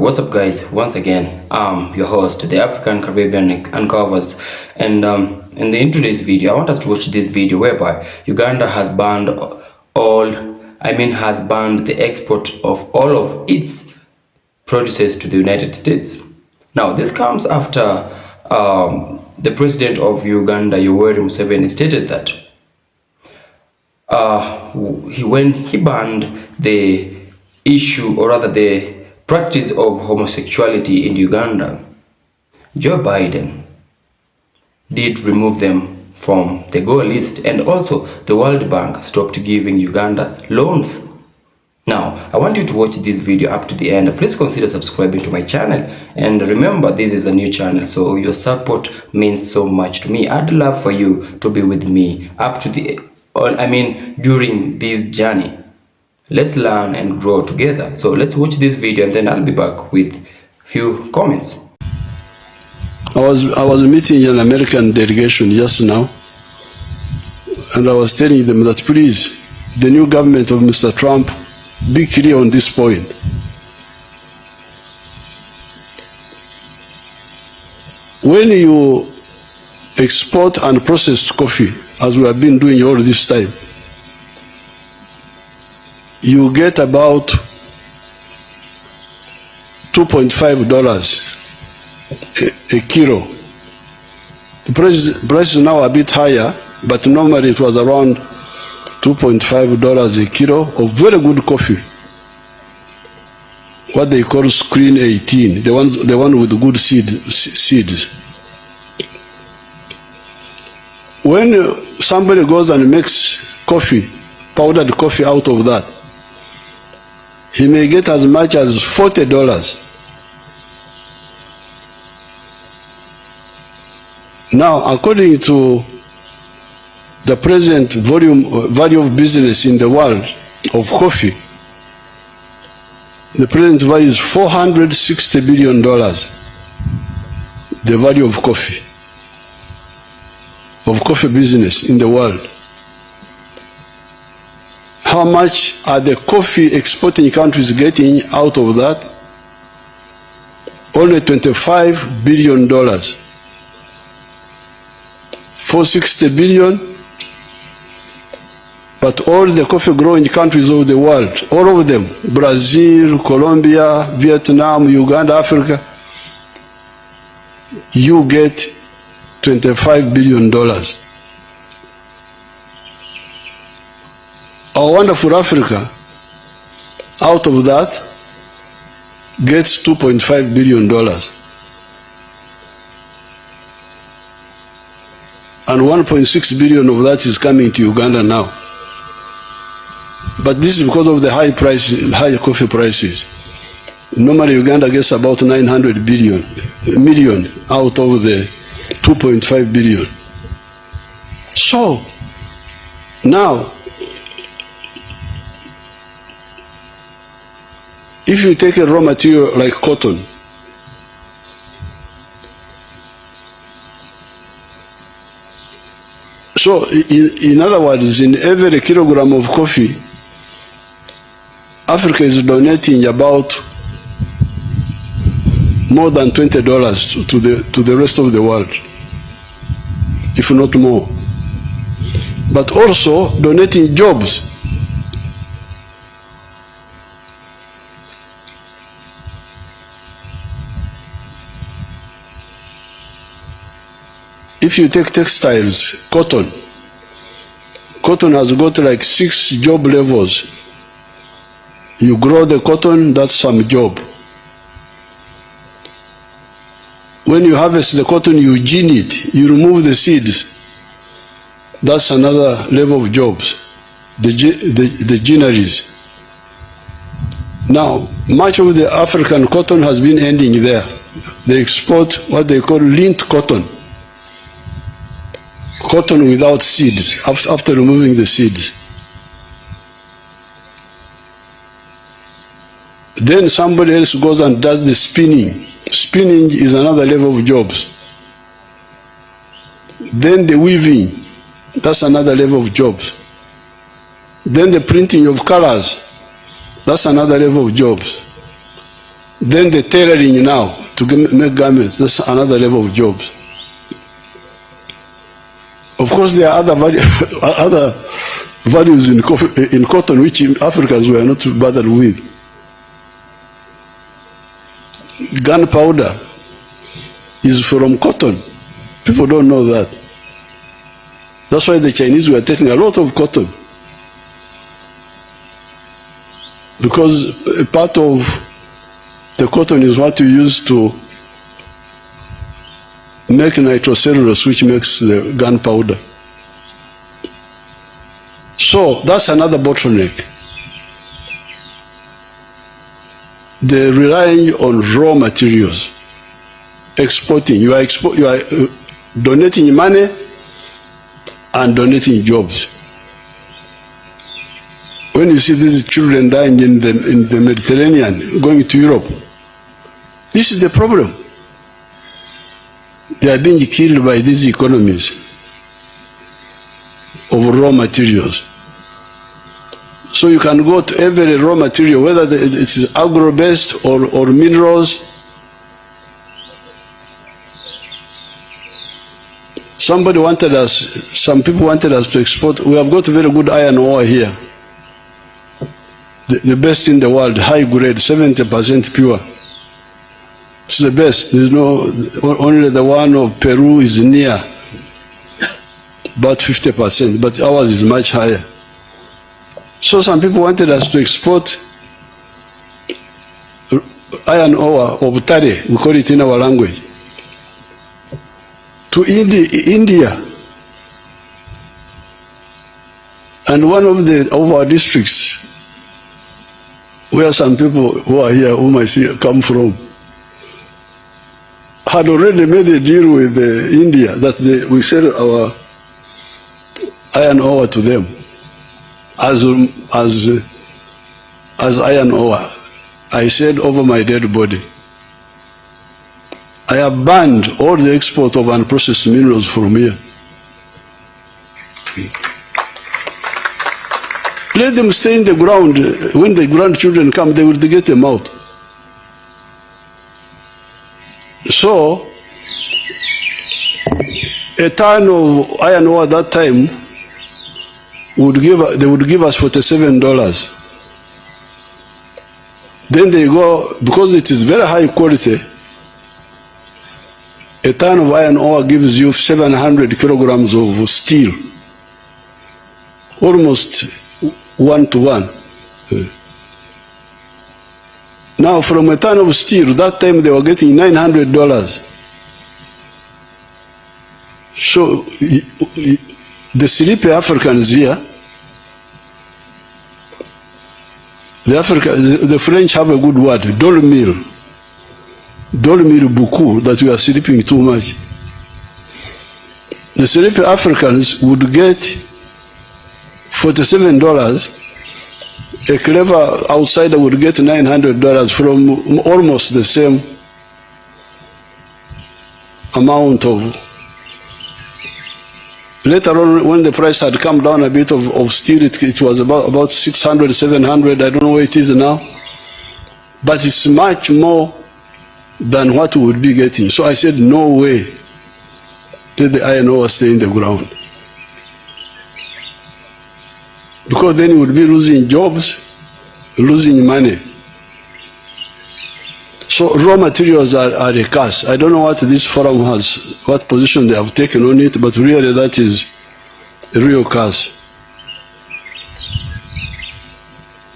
What's up, guys? Once again, I'm your host, the African Caribbean Uncovers, and in today's video, I want us to watch this video whereby Uganda has banned has banned the export of all of its produces to the United States. Now, this comes after the president of Uganda, YOWERI MUSEVENI, stated that when he banned the issue, or rather the practice of homosexuality in Uganda, Joe Biden did remove them from the go list, and also the World Bank stopped giving Uganda loans. Now, I want you to watch this video up to the end. Please consider subscribing to my channel, and remember, this is a new channel, so your support means so much to me. I'd love for you to be with me up to the during this journey. Let's learn and grow together. So let's watch this video, and then I'll be back with few comments. I was meeting an American delegation just now, and I was telling them that please, the new government of Mr. Trump, be clear on this point. When you export and process coffee, as we have been doing all this time, you get about $2.5 a kilo. The price is now a bit higher, but normally it was around $2.5 a kilo of very good coffee, what they call screen 18, the one with good seeds. When somebody goes and makes coffee, powdered coffee out of that, he may get as much as $40. Now, according to the present value of business in the world of coffee, the present value is $460 billion, the value of coffee business in the world. How much are the coffee exporting countries getting out of that? Only $25 billion. $460 billion, but all the coffee growing countries of the world, all of them, Brazil, Colombia, Vietnam, Uganda, Africa, you get $25 billion. Our wonderful Africa, out of that, gets $2.5 billion. And 1.6 billion of that is coming to Uganda now. But this is because of the high coffee prices. Normally Uganda gets about 900 million out of the 2.5 billion. So now, if you take a raw material like cotton, so in other words, in every kilogram of coffee, Africa is donating about more than $20 to the rest of the world, if not more. But also donating jobs. If you take textiles, cotton has got like 6 job levels. You grow the cotton, that's some job. When you harvest the cotton, you gin it, you remove the seeds. That's another level of jobs, the ginneries. Now, much of the African cotton has been ending there. They export what they call lint cotton. Cotton without seeds, after removing the seeds. Then somebody else goes and does the spinning. Spinning is another level of jobs. Then the weaving, that's another level of jobs. Then the printing of colors, that's another level of jobs. Then the tailoring now to make garments, that's another level of jobs. Of course, there are other values in cotton which Africans were not bothered with. Gunpowder is from cotton. People don't know that. That's why the Chinese were taking a lot of cotton. Because a part of the cotton is what you use to make nitrocellulose, which makes the gunpowder. So that's another bottleneck. They're relying on raw materials, exporting. You are donating money and donating jobs. When you see these children dying in the Mediterranean, going to Europe, this is the problem. They are being killed by these economies of raw materials. So you can go to every raw material, whether it is agro-based or minerals. Some people wanted us to export. We have got very good iron ore here. The best in the world, high grade, 70% pure. It's the best. There's no, only the one of Peru is near, about 50%, but ours is much higher. So some people wanted us to export iron ore or tare, we call it in our language, to India. And one of our districts, where some people who are here, whom I see come from, had already made a deal with India that we sell our iron ore to them as iron ore. I said over my dead body, I have banned all the export of unprocessed minerals from here. Let them stay in the ground. When the grandchildren come, they will get them out. So, a ton of iron ore at that time they would give us $47. Then they go, because it is very high quality, a ton of iron ore gives you 700 kilograms of steel, almost 1-to-1. Now, from a ton of steel, that time they were getting $900. So, the sleepy Africans here, the French have a good word, dormir beaucoup, that we are sleeping too much. The sleepy Africans would get $47. A clever outsider would get $900 from almost the same amount of. Later on, when the price had come down a bit of steel, it was about 600, 700, I don't know where it is now. But it's much more than what we would be getting. So I said, no way, let the iron ore stay in the ground. Because then we would be losing jobs, losing money. So raw materials are a curse. I don't know what this forum has, what position they have taken on it, but really that is a real curse.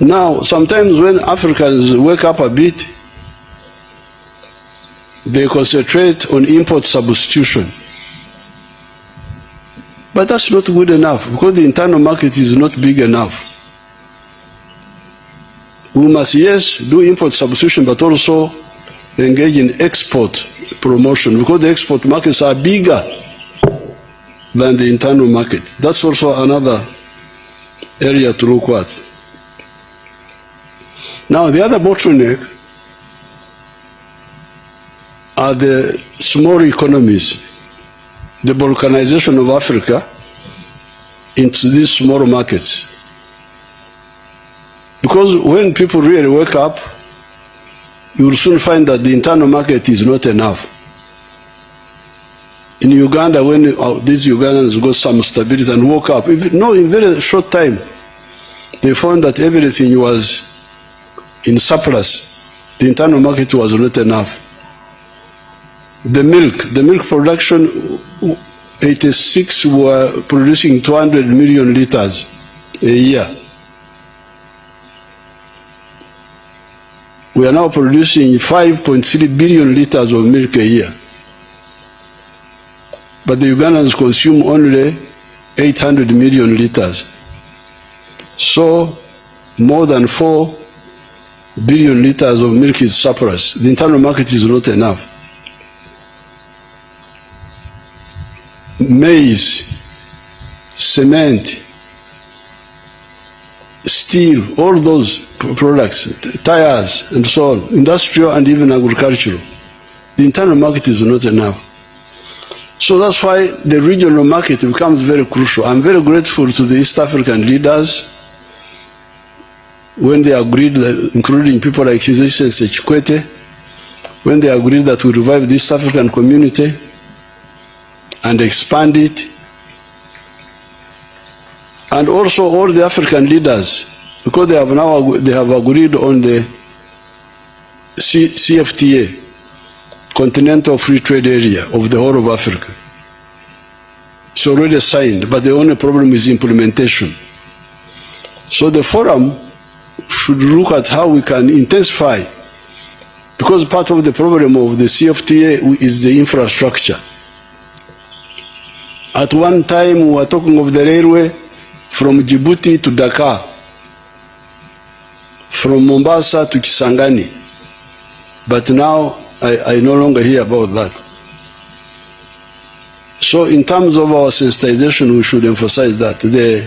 Now, sometimes when Africans wake up a bit, they concentrate on import substitution. But that's not good enough, because the internal market is not big enough. We must, yes, do import substitution, but also engage in export promotion, because the export markets are bigger than the internal market. That's also another area to look at. Now, the other bottleneck are the small economies, the balkanization of Africa into these small markets. Because when people really wake up you will soon find that the internal market is not enough. In Uganda, when these Ugandans got some stability and woke up, in very short time, they found that everything was in surplus. The internal market was not enough. The milk production, 86 were producing 200 million liters a year. We are now producing 5.3 billion liters of milk a year. But the Ugandans consume only 800 million liters. So more than 4 billion liters of milk is surplus. The internal market is not enough. Maize, cement, steel, all those products, tires and so on, industrial and even agricultural. The internal market is not enough. So that's why the regional market becomes very crucial. I'm very grateful to the East African leaders when they agreed, including people like His Excellency Chikwete, when they agreed that we revive the East African community and expand it. And also all the African leaders, because they have agreed on the CFTA, Continental Free Trade Area of the whole of Africa. It's already signed, but the only problem is implementation. So the forum should look at how we can intensify, because part of the problem of the CFTA is the infrastructure. At one time we were talking of the railway from Djibouti to Dakar, from Mombasa to Kisangani, but now I no longer hear about that. So in terms of our sensitization, we should emphasize that the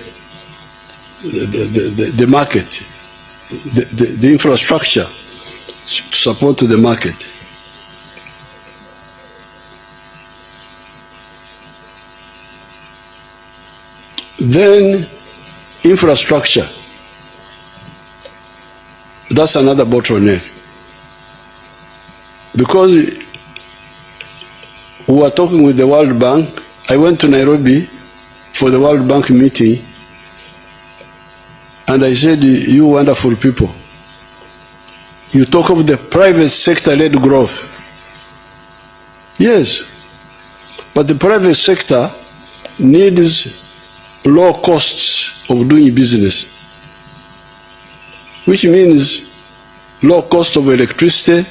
market, the infrastructure to support the market. Then infrastructure, that's another bottleneck. Because we were talking with the World Bank, I went to Nairobi for the World Bank meeting, and I said, you wonderful people, you talk of the private sector-led growth. Yes, but the private sector needs low costs of doing business, which means low cost of electricity,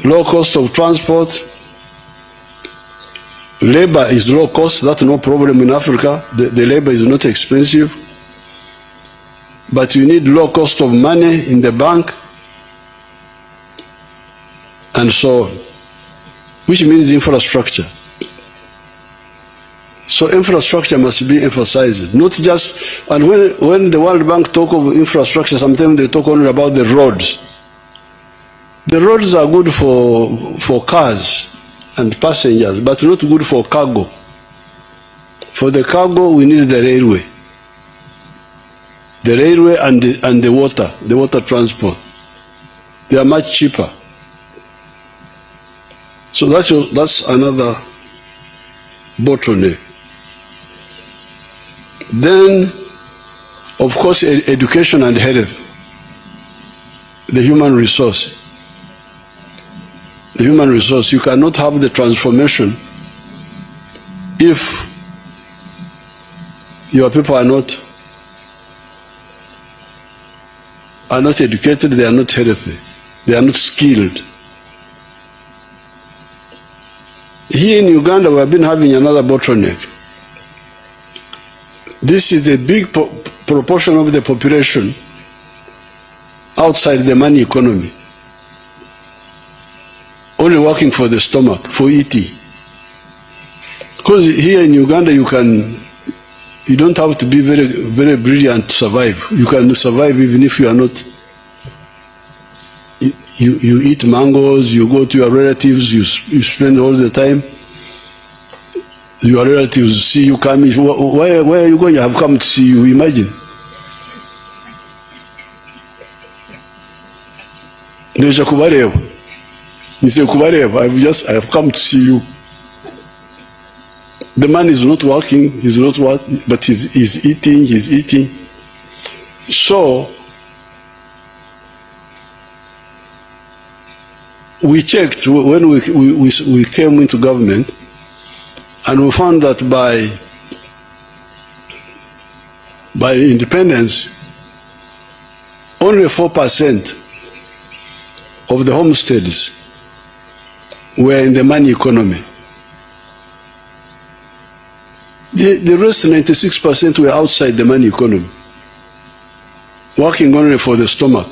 low cost of transport. Labor is low cost, that's no problem in Africa. The labor is not expensive. But you need low cost of money in the bank and so on, which means infrastructure. So infrastructure must be emphasized, not just, and when the World Bank talk of infrastructure, sometimes they talk only about the roads. The roads are good for cars and passengers, but not good for cargo. For the cargo, we need the railway. The railway and the water transport. They are much cheaper. So that's another bottleneck. Then, of course, education and health, the human resource. The human resource, you cannot have the transformation if your people are not educated, they are not healthy, they are not skilled. Here in Uganda, we have been having another bottleneck. This is a big proportion of the population outside the money economy, only working for the stomach, for eating. Because here in Uganda, you don't have to be very, very brilliant to survive. You can survive even if you are not. You eat mangoes, you go to your relatives, you spend all the time. Your relatives see you coming. Where are you going? I have come to see you. Imagine. Neja kubareba. Nise kubareba. I have come to see you. The man is not working, he's not working, but he's eating. So, we checked when we came into government, and we found that by independence, only 4% of the homesteads were in the money economy. The rest, 96%, were outside the money economy, working only for the stomach,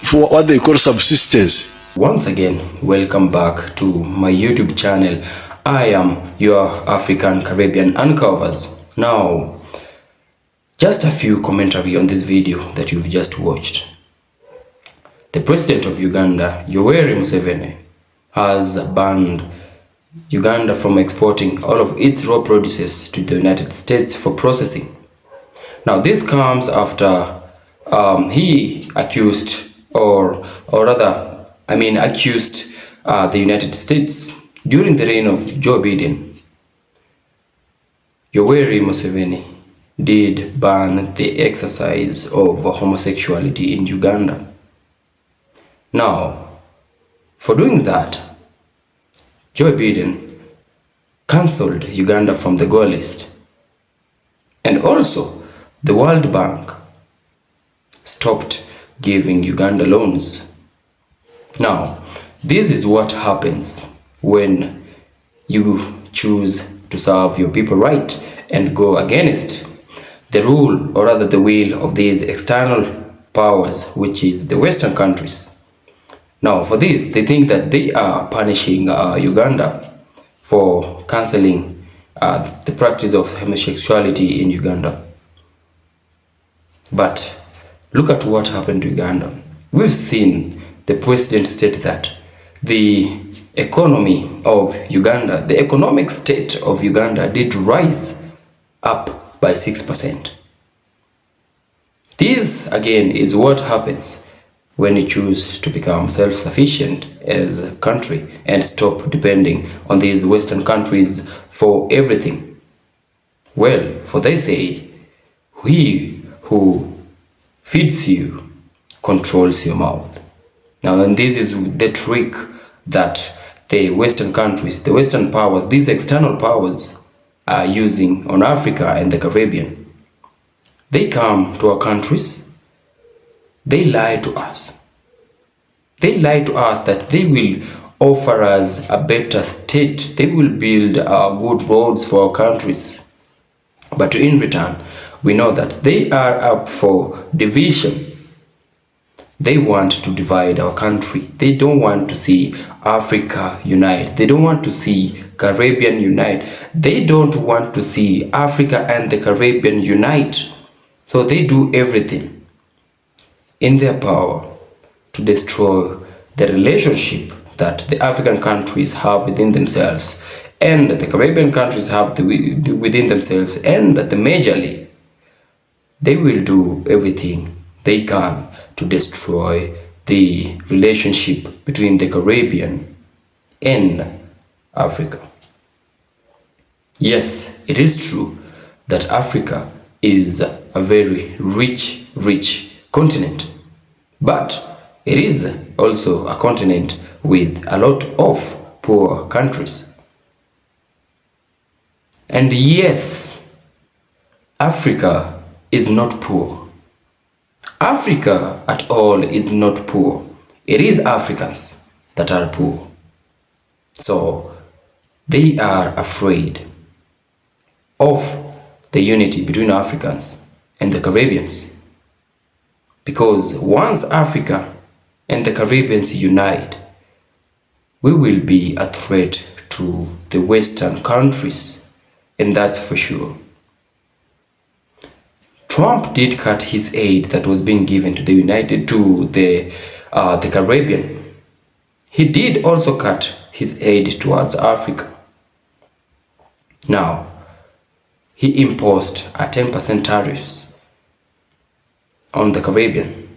for what they call subsistence. Once again, welcome back to my YouTube channel. I am your African Caribbean Uncovers. Now, just a few commentary on this video that you've just watched. The president of Uganda, Yoweri Museveni, has banned Uganda from exporting all of its raw produces to the United States for processing. Now this comes after he accused accused the United States during the reign of Joe Biden. Yoweri Museveni did ban the exercise of homosexuality in Uganda. Now, for doing that, Joe Biden cancelled Uganda from the goal list, and also the World Bank stopped giving Uganda loans. Now, this is what happens when you choose to serve your people right and go against the rule, or rather the will, of these external powers, which is the Western countries. Now, for this, they think that they are punishing Uganda for cancelling the practice of homosexuality in Uganda. But look at what happened to Uganda. We've seen the president state that the economy of Uganda, the economic state of Uganda, did rise up by 6%. This again is what happens when you choose to become self-sufficient as a country and stop depending on these Western countries for everything. Well, for they say, he who feeds you controls your mouth. Now, and this is the trick that the Western countries, the Western powers, these external powers are using on Africa and the Caribbean. They come to our countries, they lie to us. They lie to us that they will offer us a better state. They will build good roads for our countries. But in return, we know that they are up for division. They want to divide our country. They don't want to see Africa unite. They don't want to see Caribbean unite. They don't want to see Africa and the Caribbean unite. So they do everything in their power to destroy the relationship that the African countries have within themselves and the Caribbean countries have within themselves, and majorly they will do everything they can to destroy the relationship between the Caribbean and Africa. Yes, it is true that Africa is a very rich continent, but it is also a continent with a lot of poor countries. And yes, Africa is not poor. Africa at all is not poor. It is Africans that are poor. So they are afraid of the unity between Africans and the Caribbeans. Because once Africa and the Caribbeans unite, we will be a threat to the Western countries, and that's for sure. Trump did cut his aid that was being given to the Caribbean. He did also cut his aid towards Africa. Now, he imposed a 10% tariffs on the Caribbean,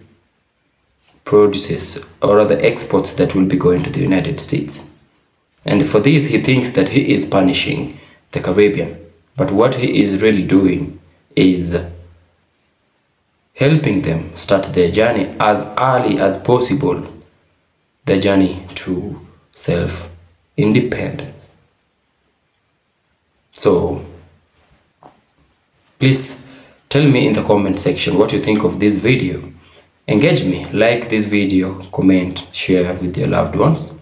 produces or rather exports that will be going to the United States. And for this, he thinks that he is punishing the Caribbean. But what he is really doing is helping them start their journey as early as possible, the journey to self-independence. So please tell me in the comment section what you think of this video. Engage me, like this video, comment, share with your loved ones.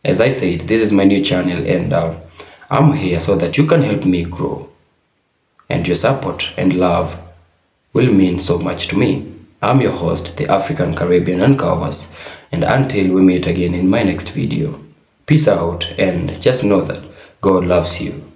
As I said, this is my new channel and I'm here so that you can help me grow. And your support and love will mean so much to me. I'm your host, the African Caribbean Uncovers, and until we meet again in my next video, peace out and just know that God loves you.